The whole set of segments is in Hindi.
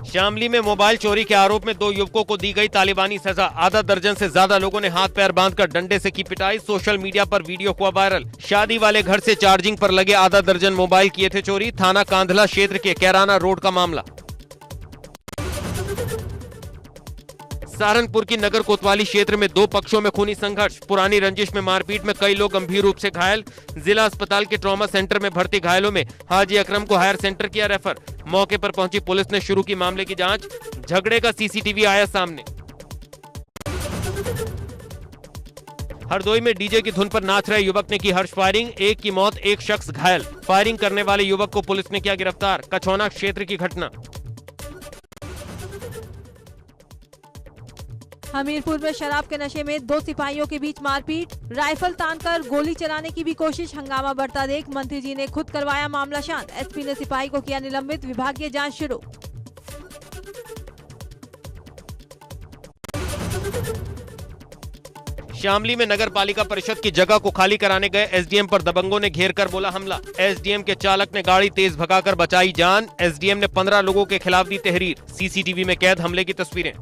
शामली में मोबाइल चोरी के आरोप में 2 युवकों को दी गई तालिबानी सजा। आधा दर्जन से ज्यादा लोगों ने हाथ पैर बांधकर डंडे से की पिटाई। सोशल मीडिया पर वीडियो हुआ वायरल। शादी वाले घर से चार्जिंग पर लगे आधा दर्जन मोबाइल किए थे चोरी। थाना कांधला क्षेत्र के कैराना रोड का मामला। सहारनपुर की नगर कोतवाली क्षेत्र में 2 पक्षों में खूनी संघर्ष। पुरानी रंजिश में मारपीट में कई लोग गंभीर रूप से घायल। जिला अस्पताल के ट्रॉमा सेंटर में भर्ती घायलों में हाजी अकरम को हायर सेंटर किया रेफर। मौके पर पहुंची पुलिस ने शुरू की मामले की जांच। झगड़े का सीसीटीवी आया सामने। हरदोई में डीजे की धुन पर नाच रहे युवक ने की हर्ष फायरिंग। एक की मौत, 1 शख्स घायल। फायरिंग करने वाले युवक को पुलिस ने किया गिरफ्तार। कछौना क्षेत्र की घटना। हमीरपुर में शराब के नशे में 2 सिपाहियों के बीच मारपीट। राइफल तानकर गोली चलाने की भी कोशिश। हंगामा बढ़ता देख मंत्री जी ने खुद करवाया मामला शांत। एसपी ने सिपाही को किया निलंबित। विभागीय जांच शुरू। शामली में नगर पालिका परिषद की जगह को खाली कराने गए एसडीएम पर दबंगों ने घेर कर बोला हमला। एसडीएम के चालक ने गाड़ी तेज भगाकर बचाई जान। एसडीएम ने 15 लोगों के खिलाफ दी तहरीर। सीसीटीवी में कैद हमले की तस्वीरें।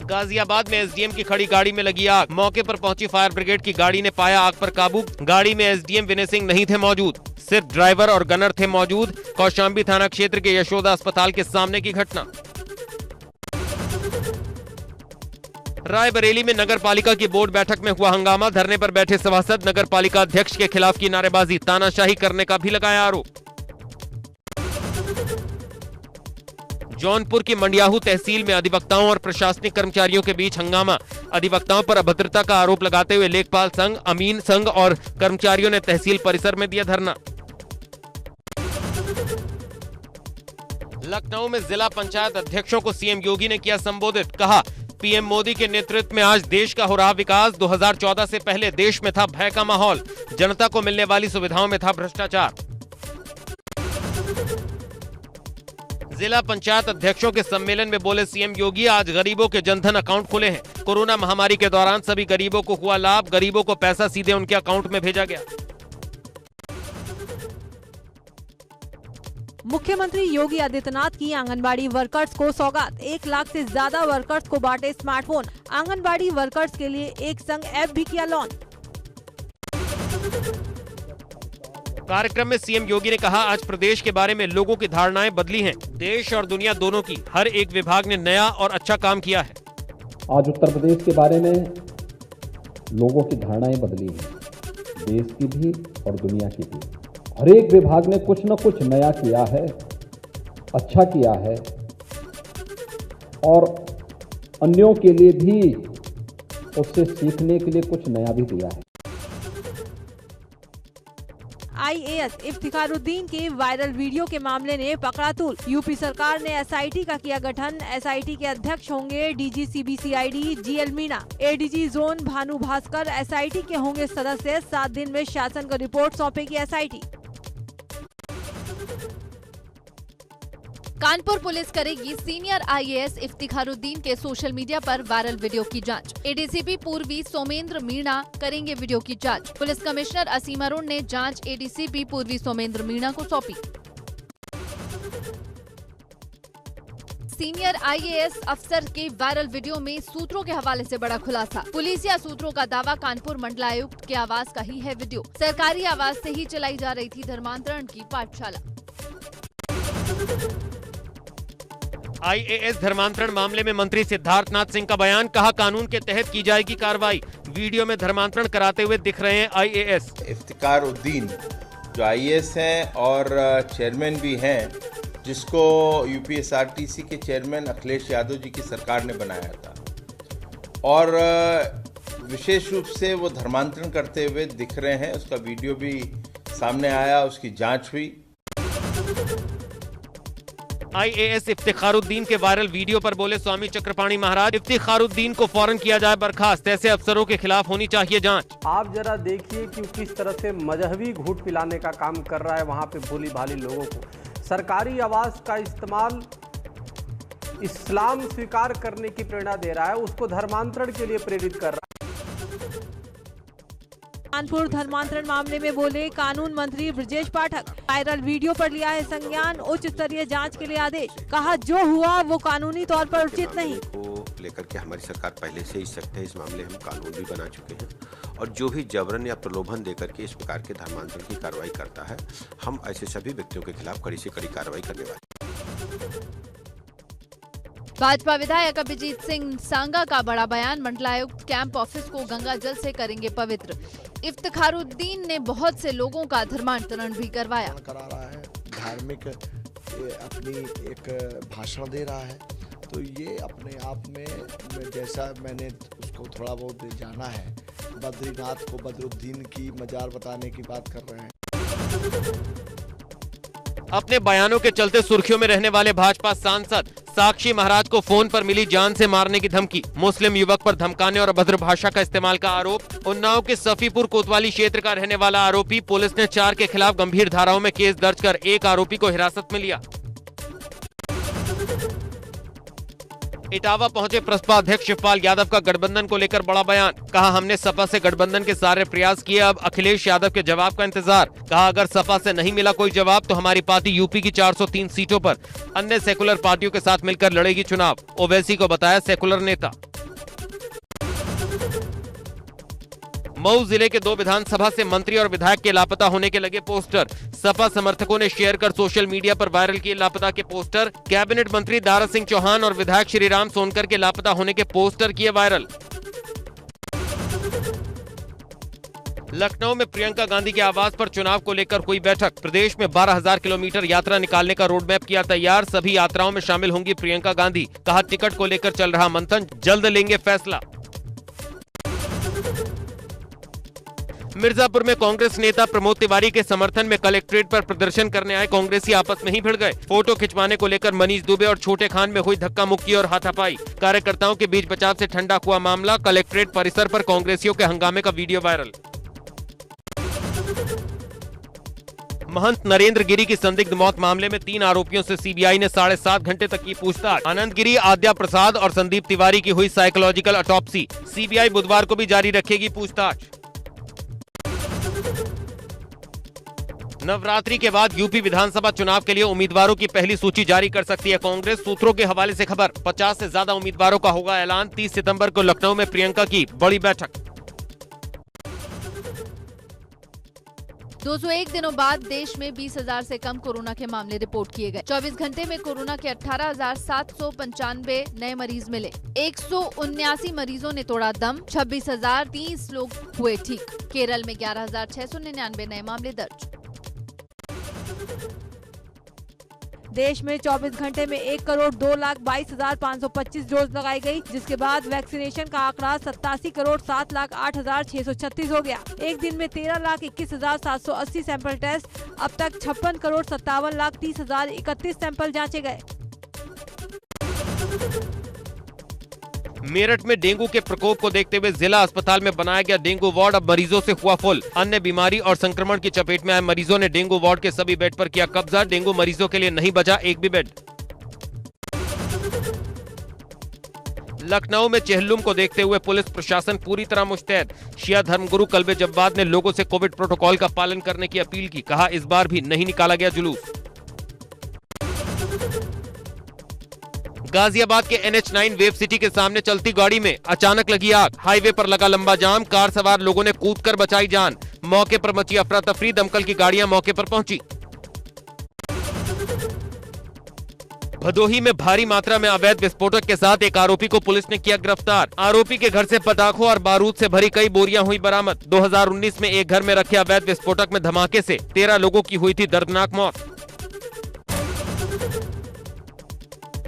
गाजियाबाद में एसडीएम की खड़ी गाड़ी में लगी आग। मौके पर पहुंची फायर ब्रिगेड की गाड़ी ने पाया आग पर काबू। गाड़ी में एसडीएम विनय सिंह नहीं थे मौजूद, सिर्फ ड्राइवर और गनर थे मौजूद। कौशाम्बी थाना क्षेत्र के यशोदा अस्पताल के सामने की घटना। रायबरेली में नगर पालिका की बोर्ड बैठक में हुआ हंगामा। धरने पर बैठे सभासद नगर पालिका अध्यक्ष के खिलाफ की नारेबाजी। तानाशाही करने का भी लगाया आरोप। जौनपुर की मंडियाहू तहसील में अधिवक्ताओं और प्रशासनिक कर्मचारियों के बीच हंगामा। अधिवक्ताओं पर अभद्रता का आरोप लगाते हुए लेखपाल संघ, अमीन संघ और कर्मचारियों ने तहसील परिसर में दिया धरना। लखनऊ में जिला पंचायत अध्यक्षों को सीएम योगी ने किया संबोधित। कहा, पीएम मोदी के नेतृत्व में आज देश का हो रहा विकास। 2014 से पहले देश में था भय का माहौल। जनता को मिलने वाली सुविधाओं में था भ्रष्टाचार। जिला पंचायत अध्यक्षों के सम्मेलन में बोले सीएम योगी, आज गरीबों के जनधन अकाउंट खुले हैं। कोरोना महामारी के दौरान सभी गरीबों को हुआ लाभ। गरीबों को पैसा सीधे उनके अकाउंट में भेजा गया। मुख्यमंत्री योगी आदित्यनाथ की आंगनबाड़ी वर्कर्स को सौगात। 1 लाख से ज्यादा वर्कर्स को बांटे स्मार्टफोन। आंगनबाड़ी वर्कर्स के लिए एक संग ऐप भी किया लॉन्च। कार्यक्रम में सीएम योगी ने कहा, आज प्रदेश के बारे में लोगों की धारणाएं बदली हैं। देश और दुनिया दोनों की हर एक विभाग ने नया और अच्छा काम किया है। आज उत्तर प्रदेश के बारे में लोगों की धारणाएं बदली हैं, देश की भी और दुनिया की भी। हर एक विभाग ने कुछ न कुछ नया किया है, अच्छा किया है और अन्यों के लिए भी उससे सीखने के लिए कुछ नया भी दिया है। आईएएस इफ्तिखारुद्दीन के वायरल वीडियो के मामले ने पकड़ा तूल। यूपी सरकार ने एसआईटी का किया गठन। एसआईटी के अध्यक्ष होंगे DG CBCID GL Meena. ADG zone Bhanu Bhaskar SIT के होंगे सदस्य। 7 दिन में शासन को रिपोर्ट सौंपेगी एसआईटी। कानपुर पुलिस करेगी सीनियर आईएएस इफ्तिखारुद्दीन के सोशल मीडिया पर वायरल वीडियो की जांच। एडीसीपी पूर्वी सोमेंद्र मीणा करेंगे वीडियो की जांच। पुलिस कमिश्नर असीम अरुण ने जांच एडीसीपी पूर्वी सोमेंद्र मीणा को सौंपी। सीनियर आईएएस अफसर के वायरल वीडियो में सूत्रों के हवाले से बड़ा खुलासा। पुलिसिया सूत्रों का दावा, कानपुर मंडलायुक्त के आवास का ही है वीडियो। सरकारी आवास से ही चलाई जा रही थी धर्मांतरण की पाठशाला। आईएएस धर्मांतरण मामले में मंत्री सिद्धार्थनाथ सिंह का बयान। कहा, कानून के तहत की जाएगी कार्रवाई। वीडियो में धर्मांतरण कराते हुए दिख रहे हैं आईएएस। इफ्तिखारुद्दीन जो आईएएस हैं और चेयरमैन भी हैं, जिसको यूपीएसआरटीसी के चेयरमैन अखिलेश यादव जी की सरकार ने बनाया था और विशेष रूप से वो धर्मांतरण करते हुए दिख रहे हैं। उसका वीडियो भी सामने आया, उसकी जांच हुई। आईएएस इफ्तिखारुद्दीन के वायरल वीडियो पर बोले स्वामी चक्रपाणी महाराज, इफ्तिखारुद्दीन को फौरन किया जाए बर्खास्त। ऐसे अफसरों के खिलाफ होनी चाहिए जांच। आप जरा देखिए कि किस तरह से मजहबी घूट पिलाने का काम कर रहा है वहां पे भोली भाली लोगों को। सरकारी आवास का इस्तेमाल इस्लाम स्वीकार करने की प्रेरणा दे रहा है, उसको धर्मांतरण के लिए प्रेरित कर रहा है। कानपुर धर्मांतरण मामले में बोले कानून मंत्री ब्रजेश पाठक। वायरल वीडियो पर लिया है संज्ञान, उच्च स्तरीय जांच के लिए आदेश। कहा जो हुआ वो कानूनी तौर पर उचित नहीं। को लेकर के हमारी सरकार पहले से ही सख्त है। इस मामले हम कानून भी बना चुके हैं और जो भी जबरन या प्रलोभन देकर के इस प्रकार के धर्मांतरण की कार्रवाई करता है, हम ऐसे सभी व्यक्तियों के खिलाफ कड़ी से कड़ी कार्रवाई करने वाले। भाजपा विधायक अभिजीत सिंह सांगा का बड़ा बयान, मंडलायुक्त कैंप ऑफिस को गंगा जल से करेंगे पवित्र। इफ्तिखारुद्दीन ने बहुत से लोगों का धर्मांतरण भी करवाया। करा रहा है, धार्मिक अपनी एक भाषण दे रहा है, तो ये अपने आप में जैसा मैंने उसको थोड़ा बहुत जाना है, बद्रीनाथ को बदरुद्दीन की मजार बताने की बात कर रहे हैं। अपने बयानों के चलते सुर्खियों में रहने वाले भाजपा सांसद साक्षी महाराज को फोन पर मिली जान से मारने की धमकी, मुस्लिम युवक पर धमकाने और अभद्र भाषा का इस्तेमाल का आरोप। उन्नाव के सफीपुर कोतवाली क्षेत्र का रहने वाला आरोपी, पुलिस ने 4 के खिलाफ गंभीर धाराओं में केस दर्ज कर एक आरोपी को हिरासत में लिया। इटावा पहुंचे प्रसपा अध्यक्ष शिवपाल यादव का गठबंधन को लेकर बड़ा बयान। कहा हमने सपा से गठबंधन के सारे प्रयास किए, अब अखिलेश यादव के जवाब का इंतजार। कहा अगर सपा से नहीं मिला कोई जवाब तो हमारी पार्टी यूपी की 403 सीटों पर अन्य सेकुलर पार्टियों के साथ मिलकर लड़ेगी चुनाव। ओवैसी को बताया सेकुलर नेता। मऊ जिले के 2 विधानसभा से मंत्री और विधायक के लापता होने के लगे पोस्टर। सपा समर्थकों ने शेयर कर सोशल मीडिया पर वायरल किए लापता के पोस्टर। कैबिनेट मंत्री दारा सिंह चौहान और विधायक श्रीराम सोनकर के लापता होने के पोस्टर किए वायरल। लखनऊ में प्रियंका गांधी के आवास पर चुनाव को लेकर हुई बैठक। प्रदेश में 12,000 किलोमीटर यात्रा निकालने का रोड मैप किया तैयार। सभी यात्राओं में शामिल होंगी प्रियंका गांधी। कहा टिकट को लेकर चल रहा मंथन, जल्द लेंगे फैसला। मिर्जापुर में कांग्रेस नेता प्रमोद तिवारी के समर्थन में कलेक्ट्रेट पर प्रदर्शन करने आए कांग्रेसी आपस में ही भिड़ गए। फोटो खिंचवाने को लेकर मनीष दुबे और छोटे खान में हुई धक्का मुक्की और हाथापाई। कार्यकर्ताओं के बीच बचाव से ठंडा हुआ मामला। कलेक्ट्रेट परिसर पर कांग्रेसियों के हंगामे का वीडियो वायरल। महंत नरेंद्र गिरी की संदिग्ध मौत मामले में 3 आरोपियों से सीबीआई ने 7.5 घंटे तक की पूछताछ। आनंद गिरी, आद्या प्रसाद और संदीप तिवारी की हुई साइकोलॉजिकल ऑटोप्सी। सीबीआई बुधवार को भी जारी रखेगी पूछताछ। नवरात्रि के बाद यूपी विधानसभा चुनाव के लिए उम्मीदवारों की पहली सूची जारी कर सकती है कांग्रेस। सूत्रों के हवाले से खबर, 50 से ज्यादा उम्मीदवारों का होगा ऐलान। 30 सितंबर को लखनऊ में प्रियंका की बड़ी बैठक। 201 दिनों बाद देश में 20,000 से कम कोरोना के मामले रिपोर्ट किए गए। 24 घंटे में कोरोना के 18,795 नए मरीज मिले। 179 मरीजों ने तोड़ा दम। 26,030 लोग हुए ठीक। केरल में 11,699 नए मामले दर्ज। देश में 24 घंटे में 1,02,22,525 डोज लगाई गई, जिसके बाद वैक्सीनेशन का आंकड़ा 87,07,08,636 हो गया। एक दिन में 13,21,780 सैंपल टेस्ट। अब तक 56,57,30,031 सैंपल जांचे गए। मेरठ में डेंगू के प्रकोप को देखते हुए जिला अस्पताल में बनाया गया डेंगू वार्ड अब मरीजों से हुआ फुल। अन्य बीमारी और संक्रमण की चपेट में आए मरीजों ने डेंगू वार्ड के सभी बेड पर किया कब्जा। डेंगू मरीजों के लिए नहीं बचा एक भी बेड। लखनऊ में चेहल्लुम को देखते हुए पुलिस प्रशासन पूरी तरह मुस्तैद। शिया धर्मगुरु कल्बे जव्वाद ने लोगों से कोविड प्रोटोकॉल का पालन करने की अपील की। कहा इस बार भी नहीं निकाला गया जुलूस। गाजियाबाद के NH9 वेब सिटी के सामने चलती गाड़ी में अचानक लगी आग। हाईवे पर लगा लंबा जाम। कार सवार लोगों ने कूदकर बचाई जान। मौके पर मची अफरा तफरी। दमकल की गाड़ियां मौके पर पहुंची। भदोही में भारी मात्रा में अवैध विस्फोटक के साथ एक आरोपी को पुलिस ने किया गिरफ्तार। आरोपी के घर से पटाखों और बारूद से भरी कई बोरियां हुई बरामद। 2019 में एक घर में रखे अवैध विस्फोटक में धमाके से 13 लोगों की हुई थी दर्दनाक मौत।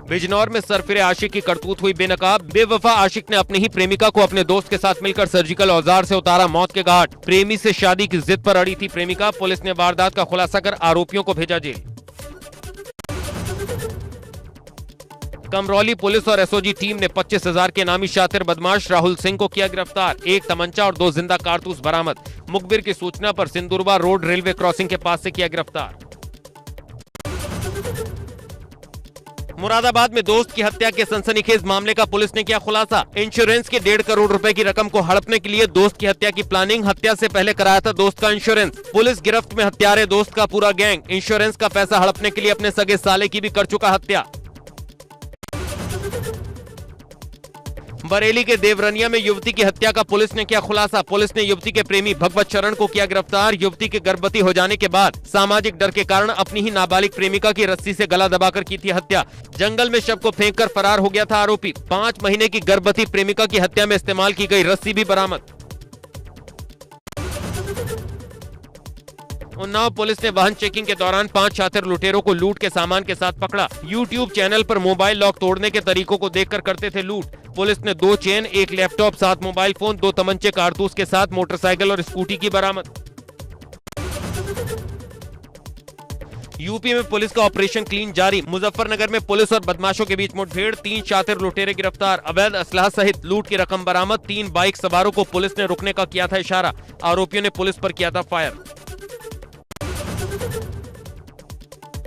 बिजनौर में सरफिरे आशिक की करतूत हुई बेनकाब। बेवफा आशिक ने अपनी ही प्रेमिका को अपने दोस्त के साथ मिलकर सर्जिकल औजार से उतारा मौत के घाट। प्रेमी से शादी की जिद पर अड़ी थी प्रेमिका। पुलिस ने वारदात का खुलासा कर आरोपियों को भेजा जेल। कमरौली पुलिस और एसओजी टीम ने 25,000 के नामी शातिर बदमाश राहुल सिंह को किया गिरफ्तार। एक तमंचा और 2 जिंदा कारतूस बरामद। मुखबिर की सूचना पर सिंदुरबा रोड रेलवे क्रॉसिंग के पास से किया गिरफ्तार। मुरादाबाद में दोस्त की हत्या के सनसनीखेज मामले का पुलिस ने किया खुलासा। इंश्योरेंस के 1.5 करोड़ रुपए की रकम को हड़पने के लिए दोस्त की हत्या की प्लानिंग, हत्या से पहले कराया था दोस्त का इंश्योरेंस। पुलिस गिरफ्त में हत्यारे दोस्त का पूरा गैंग। इंश्योरेंस का पैसा हड़पने के लिए अपने सगे साले की भी कर चुका हत्या। बरेली के देवरनिया में युवती की हत्या का पुलिस ने किया खुलासा। पुलिस ने युवती के प्रेमी भगवत शरण को किया गिरफ्तार। युवती के गर्भवती हो जाने के बाद सामाजिक डर के कारण अपनी ही नाबालिग प्रेमिका की रस्सी से गला दबाकर की थी हत्या। जंगल में शव को फेंककर फरार हो गया था आरोपी। 5 महीने की गर्भवती प्रेमिका की हत्या में इस्तेमाल की गई रस्सी भी बरामद। उन्नाव पुलिस ने वाहन चेकिंग के दौरान 5 शातिर लुटेरों को लूट के सामान के साथ पकड़ा। YouTube चैनल पर मोबाइल लॉक तोड़ने के तरीकों को देखकर करते थे लूट। पुलिस ने 2 चेन, 1 लैपटॉप, 7 मोबाइल फोन, 2 तमंचे कारतूस के साथ मोटरसाइकिल और स्कूटी की बरामद। यूपी में पुलिस का ऑपरेशन क्लीन जारी। मुजफ्फरनगर में पुलिस और बदमाशों के बीच मुठभेड़, 3 शातिर लुटेरे गिरफ्तार। अवैध असलाह सहित लूट की रकम बरामद। 3 बाइक सवारों को पुलिस ने रुकने का किया था इशारा। आरोपियों ने पुलिस पर किया था फायर।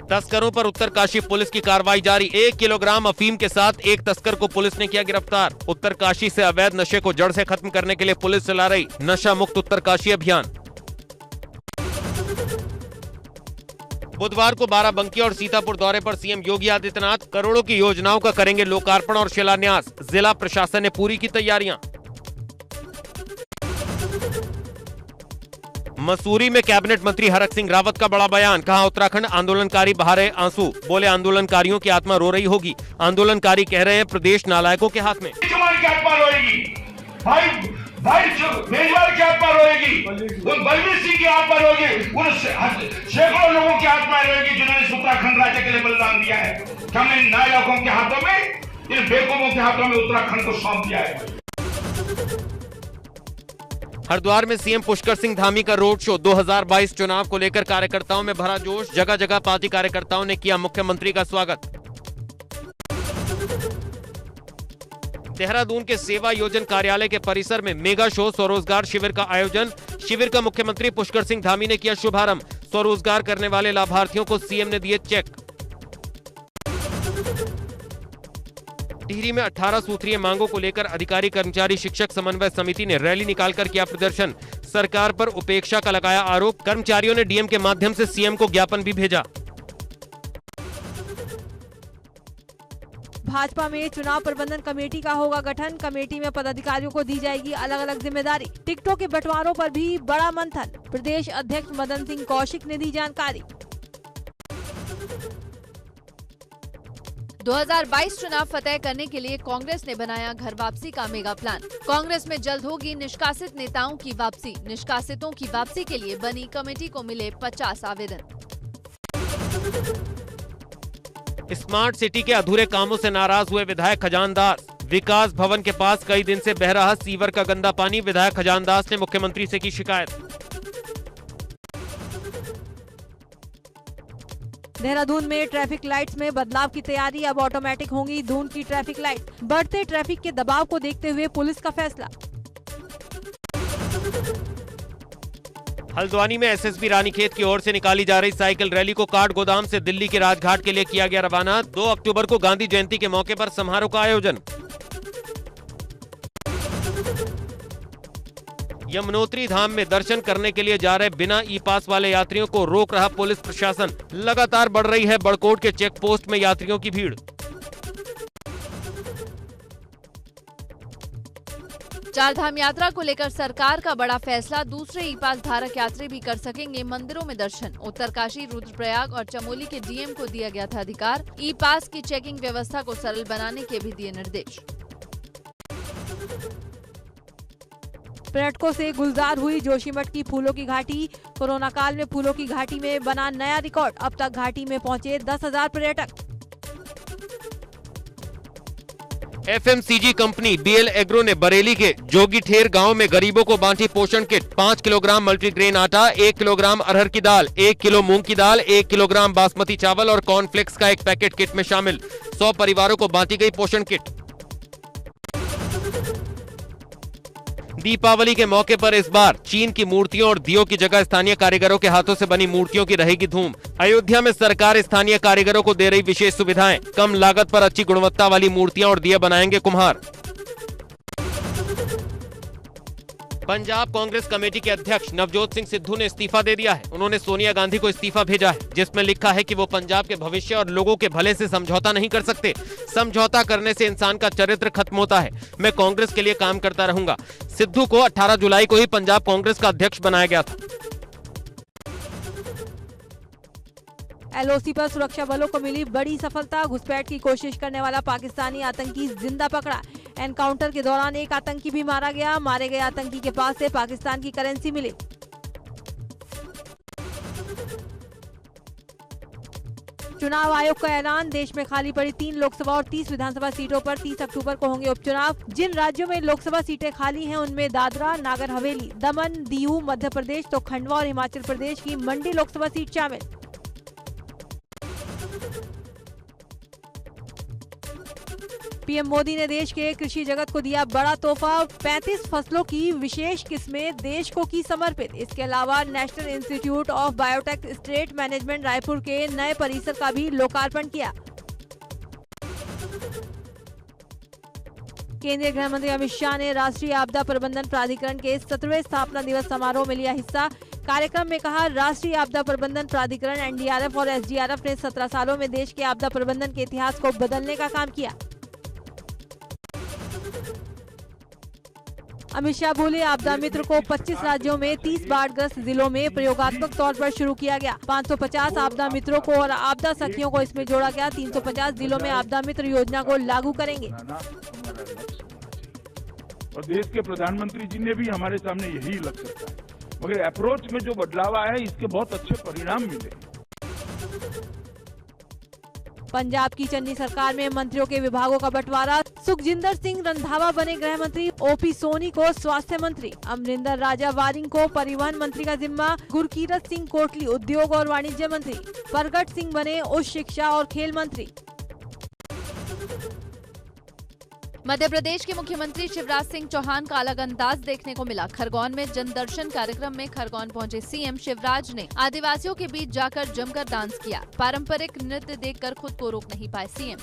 तस्करों पर उत्तरकाशी पुलिस की कार्रवाई जारी। 1 किलोग्राम अफीम के साथ एक तस्कर को पुलिस ने किया गिरफ्तार। उत्तरकाशी से अवैध नशे को जड़ से खत्म करने के लिए पुलिस चला रही नशा मुक्त उत्तरकाशी अभियान। बुधवार को बाराबंकी और सीतापुर दौरे पर सीएम योगी आदित्यनाथ करोड़ों की योजनाओं का करेंगे लोकार्पण और शिलान्यास। जिला प्रशासन ने पूरी की तैयारियां। मसूरी में कैबिनेट मंत्री हरक सिंह रावत का बड़ा बयान। कहा, उत्तराखंड आंदोलनकारी बहा रहे आंसू। बोले, आंदोलनकारियों की आत्मा रो रही होगी। आंदोलनकारी कह रहे हैं प्रदेश नालायकों के हाथ में। भाई बेजवार की आत्मा रोएगी, बलबीर सिंह की आत्मा रोएगी, उन सैकड़ों लोगों की आत्मा रोएगी जिन्होंने उत्तराखंड राज्य के लिए बलिदान दिया है। हमने नालायकों के हाथों में, इन बेवकूफों के हाथों में उत्तराखंड को सौंप दिया है। हरिद्वार में सीएम पुष्कर सिंह धामी का रोड शो। 2022 चुनाव को लेकर कार्यकर्ताओं में भरा जोश। जगह जगह पार्टी कार्यकर्ताओं ने किया मुख्यमंत्री का स्वागत। देहरादून के सेवा योजन कार्यालय के परिसर में मेगा शो स्वरोजगार शिविर का आयोजन। शिविर का मुख्यमंत्री पुष्कर सिंह धामी ने किया शुभारंभ। स्वरोजगार करने वाले लाभार्थियों को सीएम ने दिए चेक। टिहरी में 18 सूत्रीय मांगों को लेकर अधिकारी कर्मचारी शिक्षक समन्वय समिति ने रैली निकालकर किया प्रदर्शन। सरकार पर उपेक्षा का लगाया आरोप। कर्मचारियों ने डीएम के माध्यम से सीएम को ज्ञापन भी भेजा। भाजपा में चुनाव प्रबंधन कमेटी का होगा गठन। कमेटी में पदाधिकारियों को दी जाएगी अलग अलग जिम्मेदारी। टिकटों के बंटवारों पर भी बड़ा मंथन। प्रदेश अध्यक्ष मदन सिंह कौशिक ने दी जानकारी। 2022 चुनाव फतेह करने के लिए कांग्रेस ने बनाया घर वापसी का मेगा प्लान। कांग्रेस में जल्द होगी निष्कासित नेताओं की वापसी। निष्कासितों की वापसी के लिए बनी कमेटी को मिले 50 आवेदन। स्मार्ट सिटी के अधूरे कामों से नाराज हुए विधायक खजान दास। विकास भवन के पास कई दिन से बह रहा सीवर का गंदा पानी। विधायक खजान दास ने मुख्यमंत्री से की शिकायत। देहरादून में ट्रैफिक लाइट्स में बदलाव की तैयारी। अब ऑटोमेटिक होंगी दून की ट्रैफिक लाइट। बढ़ते ट्रैफिक के दबाव को देखते हुए पुलिस का फैसला। हल्द्वानी में एसएसबी रानीखेत की ओर से निकाली जा रही साइकिल रैली को काठ गोदाम से दिल्ली के राजघाट के लिए किया गया रवाना। 2 अक्टूबर को गांधी जयंती के मौके पर समारोह का आयोजन। यमुनोत्री धाम में दर्शन करने के लिए जा रहे बिना ई पास वाले यात्रियों को रोक रहा पुलिस प्रशासन। लगातार बढ़ रही है बड़कोट के चेक पोस्ट में यात्रियों की भीड़। चारधाम यात्रा को लेकर सरकार का बड़ा फैसला। दूसरे ई पास धारक यात्री भी कर सकेंगे मंदिरों में दर्शन। उत्तरकाशी, रुद्रप्रयाग और चमोली के डीएम को दिया गया था अधिकार। ई पास की चेकिंग व्यवस्था को सरल बनाने के भी दिए निर्देश। पर्यटकों से गुलजार हुई जोशीमठ की फूलों की घाटी। कोरोना काल में फूलों की घाटी में बना नया रिकॉर्ड। अब तक घाटी में पहुंचे 10,000 पर्यटक। एफएमसीजी कंपनी बीएल एग्रो ने बरेली के जोगीठेर गांव में गरीबों को बांटी पोषण किट। 5 किलोग्राम मल्टीग्रेन आटा, 1 किलोग्राम अरहर की दाल, 1 किलो मूंग की दाल, 1 किलोग्राम बासमती चावल और कॉर्नफ्लेक्स का एक पैकेट किट में शामिल। 100 परिवारों को बांटी गई पोषण किट। दीपावली के मौके पर इस बार चीन की मूर्तियों और दियों की जगह स्थानीय कारीगरों के हाथों से बनी मूर्तियों की रहेगी धूम। अयोध्या में सरकार स्थानीय कारीगरों को दे रही विशेष सुविधाएं। कम लागत पर अच्छी गुणवत्ता वाली मूर्तियां और दिया बनाएंगे कुम्हार। पंजाब कांग्रेस कमेटी के अध्यक्ष नवजोत सिंह सिद्धू ने इस्तीफा दे दिया है। उन्होंने सोनिया गांधी को इस्तीफा भेजा है, जिसमें लिखा है कि वो पंजाब के भविष्य और लोगों के भले से समझौता नहीं कर सकते। समझौता करने से इंसान का चरित्र खत्म होता है। मैं कांग्रेस के लिए काम करता रहूंगा। सिद्धू को 18 जुलाई को ही पंजाब कांग्रेस का अध्यक्ष बनाया गया था। एलओसी पर सुरक्षा बलों को मिली बड़ी सफलता। घुसपैठ की कोशिश करने वाला पाकिस्तानी आतंकी जिंदा पकड़ा। एनकाउंटर के दौरान एक आतंकी भी मारा गया। मारे गए आतंकी के पास से पाकिस्तान की करेंसी मिली। चुनाव आयोग का ऐलान। देश में खाली पड़ी 3 लोकसभा और 30 विधानसभा सीटों पर 30 अक्टूबर को होंगे उपचुनाव। जिन राज्यों में लोकसभा सीटें खाली हैं उनमें दादरा, नागर हवेली, दमन, दीव, मध्य प्रदेश तो खंडवा और हिमाचल प्रदेश की मंडी लोकसभा सीट शामिल। पीएम मोदी ने देश के कृषि जगत को दिया बड़ा तोहफा। 35 फसलों की विशेष किस्में देश को की समर्पित। इसके अलावा national institute of biotech state management Raipur के नए परिसर का भी लोकार्पण किया। केंद्रीय गृह मंत्री अमित शाह ने राष्ट्रीय आपदा प्रबंधन प्राधिकरण के 17वें स्थापना दिवस समारोह में लिया हिस्सा। कार्यक्रम में कहा, राष्ट्रीय आपदा प्रबंधन प्राधिकरण एनडीआरएफ और एसडीआरएफ ने 17 सालों में देश के आपदा प्रबंधन के इतिहास को बदलने का काम किया। अमित शाह बोले, आपदा मित्र को 25 राज्यों में 30 बाढ़ग्रस्त जिलों में प्रयोगात्मक तौर पर शुरू किया गया। 550 आपदा मित्रों को और आपदा सखियों को इसमें जोड़ा गया। 350 जिलों में आपदा मित्र योजना को लागू करेंगे। और देश के प्रधानमंत्री जी ने भी हमारे सामने यही लक्ष्य रखा है, मगर अप्रोच में जो बदलाव आया है इसके बहुत अच्छे परिणाम मिले। पंजाब की चन्नी सरकार में मंत्रियों के विभागों का बंटवारा। सुखजिंदर सिंह रंधावा बने गृह मंत्री। ओपी सोनी को स्वास्थ्य मंत्री। अमरिंदर राजा वारिंग को परिवहन मंत्री का जिम्मा। गुरकीरत सिंह कोटली उद्योग और वाणिज्य मंत्री। परगट सिंह बने उच्च शिक्षा और खेल मंत्री। मध्य प्रदेश के मुख्यमंत्री शिवराज सिंह चौहान का अलग अंदाज देखने को मिला। खरगोन में जनदर्शन कार्यक्रम में खरगोन पहुंचे सीएम शिवराज ने आदिवासियों के बीच जाकर जमकर डांस किया। पारंपरिक नृत्य देखकर खुद को रोक नहीं पाए सीएम।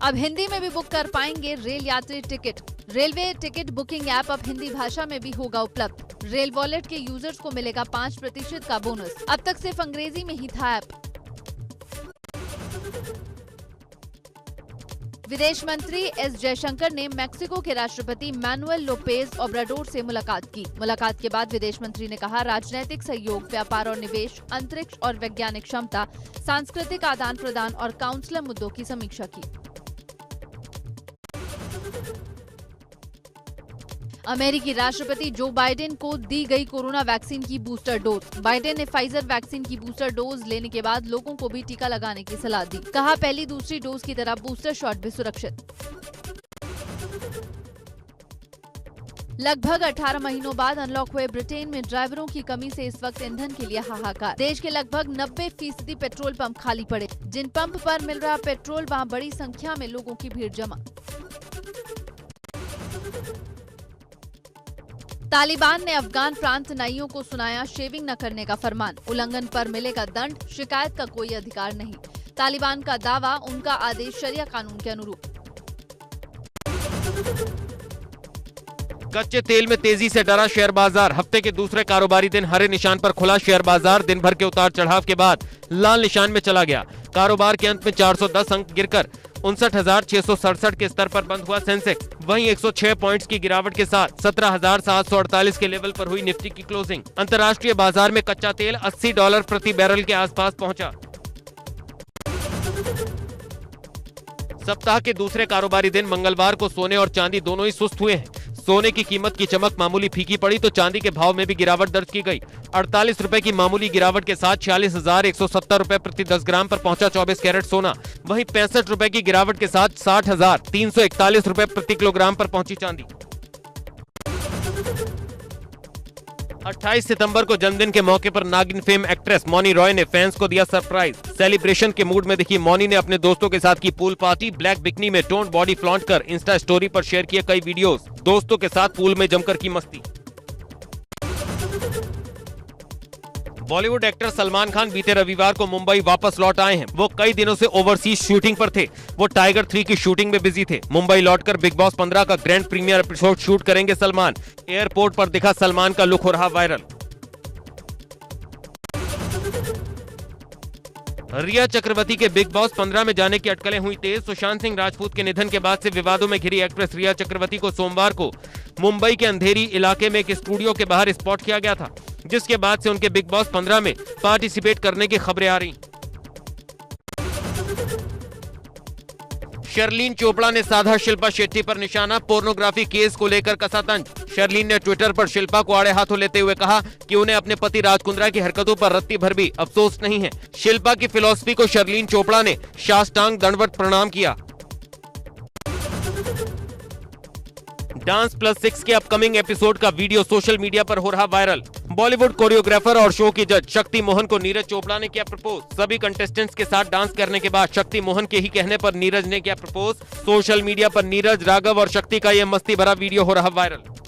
अब हिंदी में भी बुक कर पाएंगे रेल यात्री ticket. Railway ticket booking app अब हिंदी भाषा में भी होगा उपलब्ध। रेल वॉलेट के यूजर्स को मिलेगा 5% का बोनस। अब तक सिर्फ अंग्रेजी में ही था ऐप। विदेश मंत्री एस जयशंकर ने मैक्सिको के राष्ट्रपति मैनुएल लोपेज ओब्राडोर से मुलाकात की। मुलाकात के बाद विदेश मंत्री ने कहा, राजनैतिक सहयोग, व्यापार और निवेश, अंतरिक्ष और वैज्ञानिक क्षमता, सांस्कृतिक आदान प्रदान और काउंसलर मुद्दों की समीक्षा की। अमेरिकी राष्ट्रपति जो बाइडेन को दी गई कोरोना वैक्सीन की बूस्टर डोज। बाइडेन ने फाइजर वैक्सीन की बूस्टर डोज लेने के बाद लोगों को भी टीका लगाने की सलाह दी। कहा, पहली दूसरी डोज की तरह बूस्टर शॉट भी सुरक्षित। लगभग 18 महीनों बाद अनलॉक हुए ब्रिटेन में ड्राइवरों की कमी से इस वक्त ईंधन के लिए हाहाकार। देश के लगभग 90% पेट्रोल पंप खाली पड़े। जिन पंप पर मिल रहा पेट्रोल, वहां बड़ी संख्या में लोगों की भीड़ जमा। तालिबान ने अफगान प्रांत नाइयों को सुनाया शेविंग न करने का फरमान। उल्लंघन पर मिलेगा दंड, शिकायत का कोई अधिकार नहीं। तालिबान का दावा, उनका आदेश शरिया कानून के अनुरूप। कच्चे तेल में तेजी से डरा शेयर बाजार। हफ्ते के दूसरे कारोबारी दिन हरे निशान पर खुला शेयर बाजार। दिन भर के उतार चढ़ाव के बाद लाल निशान में चला गया। कारोबार के अंत में 410 अंक गिरकर 59,667 के स्तर पर बंद हुआ सेंसेक्स। वहीं 106 पॉइंट्स की गिरावट के साथ 17,748 के लेवल पर हुई निफ्टी की क्लोजिंग। अंतर्राष्ट्रीय बाजार में कच्चा तेल $80 प्रति बैरल के आसपास पहुंचा। सप्ताह के दूसरे कारोबारी दिन मंगलवार को सोने और चांदी दोनों ही सुस्त हुए हैं। सोने की कीमत की चमक मामूली फीकी पड़ी तो चांदी के भाव में भी गिरावट दर्ज की गई। 48 रुपए की मामूली गिरावट के साथ 46,170 रुपए प्रति 10 ग्राम पर पहुंचा 24 कैरेट सोना। वहीं 65 रुपए की गिरावट के साथ 60,341 रुपए प्रति किलोग्राम पर पहुंची चांदी। 28 सितंबर को जन्मदिन के मौके पर नागिन फेम एक्ट्रेस मौनी रॉय ने फैंस को दिया सरप्राइज। सेलिब्रेशन के मूड में दिखी मौनी ने अपने दोस्तों के साथ की पूल पार्टी। ब्लैक बिकनी में टोन बॉडी फ्लॉन्ट कर इंस्टा स्टोरी पर शेयर किए कई वीडियोस। दोस्तों के साथ पूल में जमकर की मस्ती। बॉलीवुड एक्टर सलमान खान बीते रविवार को मुंबई वापस लौट आए हैं। वो कई दिनों से ओवरसीज शूटिंग पर थे। वो टाइगर 3 की शूटिंग में बिजी थे। मुंबई लौटकर बिग बॉस 15 का ग्रैंड प्रीमियर एपिसोड शूट करेंगे सलमान। एयरपोर्ट पर दिखा सलमान का लुक हो रहा वायरल। रिया चक्रवर्ती के बिग बॉस 15 में जाने की अटकलें हुई तेज। सुशांत सिंह राजपूत के निधन के बाद से विवादों में घिरी एक्ट्रेस रिया चक्रवर्ती को सोमवार को मुंबई के अंधेरी इलाके में एक स्टूडियो के बाहर स्पॉट किया गया था, जिसके बाद से उनके बिग बॉस 15 में पार्टिसिपेट करने की खबरें आ रही। शर्लीन चोपड़ा ने साधा शिल्पा शेट्टी पर निशाना। पोर्नोग्राफी केस को लेकर कसा तंज। शर्लीन ने ट्विटर पर शिल्पा को आड़े हाथों लेते हुए कहा कि उन्हें अपने पति राज कुंद्रा की हरकतों पर रत्ती भर भी अफसोस नहीं है। शिल्पा की फिलॉसफी को शर्लीन चोपड़ा ने साष्टांग दंडवत प्रणाम किया। डांस प्लस 6 के अपकमिंग एपिसोड का वीडियो सोशल मीडिया पर हो रहा वायरल। बॉलीवुड कोरियोग्राफर और शो की जज शक्ति मोहन को नीरज चोपड़ा ने किया प्रपोज। सभी कंटेस्टेंट्स के साथ डांस करने के बाद शक्ति मोहन के ही कहने पर नीरज ने किया प्रपोज। सोशल मीडिया पर नीरज, राघव और शक्ति का यह मस्ती भरा वीडियो हो रहा वायरल।